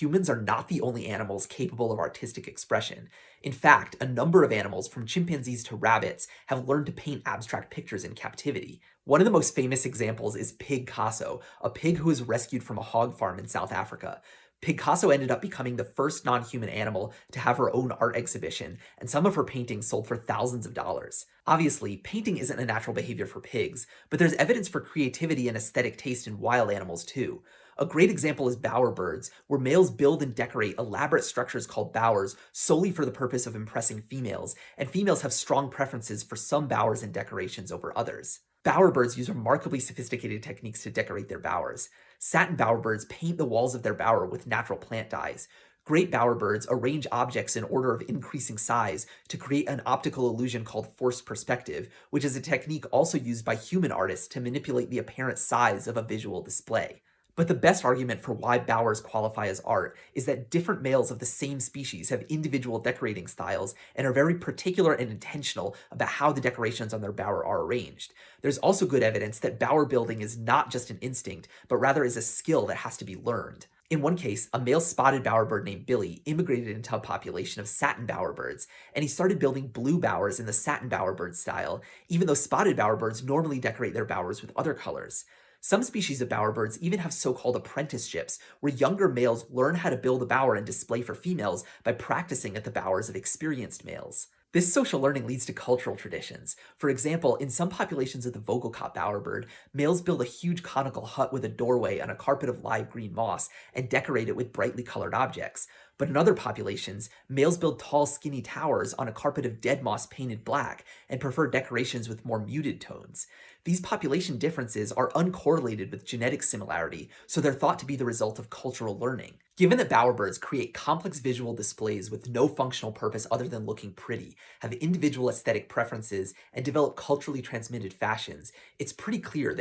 humans are not the only animals capable of artistic expression. In fact, a number of animals, from chimpanzees to rabbits, have learned to paint abstract pictures in captivity. One of the most famous examples is Pigcasso, a pig who was rescued from a hog farm in South Africa. Pigcasso ended up becoming the first non-human animal to have her own art exhibition, and some of her paintings sold for thousands of dollars. Obviously, painting isn't a natural behavior for pigs, but there's evidence for creativity and aesthetic taste in wild animals too. A great example is bowerbirds, where males build and decorate elaborate structures called bowers solely for the purpose of impressing females, and females have strong preferences for some bowers and decorations over others. Bowerbirds use remarkably sophisticated techniques to decorate their bowers. Satin bowerbirds paint the walls of their bower with natural plant dyes. Great bowerbirds arrange objects in order of increasing size to create an optical illusion called forced perspective, which is a technique also used by human artists to manipulate the apparent size of a visual display. But the best argument for why bowers qualify as art is that different males of the same species have individual decorating styles and are very particular and intentional about how the decorations on their bower are arranged. There's also good evidence that bower building is not just an instinct, but rather is a skill that has to be learned. In one case, a male spotted bowerbird named Billy immigrated into a population of satin bowerbirds, and he started building blue bowers in the satin bowerbird style, even though spotted bowerbirds normally decorate their bowers with other colors. Some species of bowerbirds even have so-called apprenticeships, where younger males learn how to build a bower and display for females by practicing at the bowers of experienced males. This social learning leads to cultural traditions. For example, in some populations of the Vogelkop bowerbird, males build a huge conical hut with a doorway on a carpet of live green moss and decorate it with brightly colored objects. But in other populations, males build tall, skinny towers on a carpet of dead moss painted black and prefer decorations with more muted tones. These population differences are uncorrelated with genetic similarity, so they're thought to be the result of cultural learning. Given that bowerbirds create complex visual displays with no functional purpose other than looking pretty, have individual aesthetic preferences, and develop culturally transmitted fashions, it's pretty clear that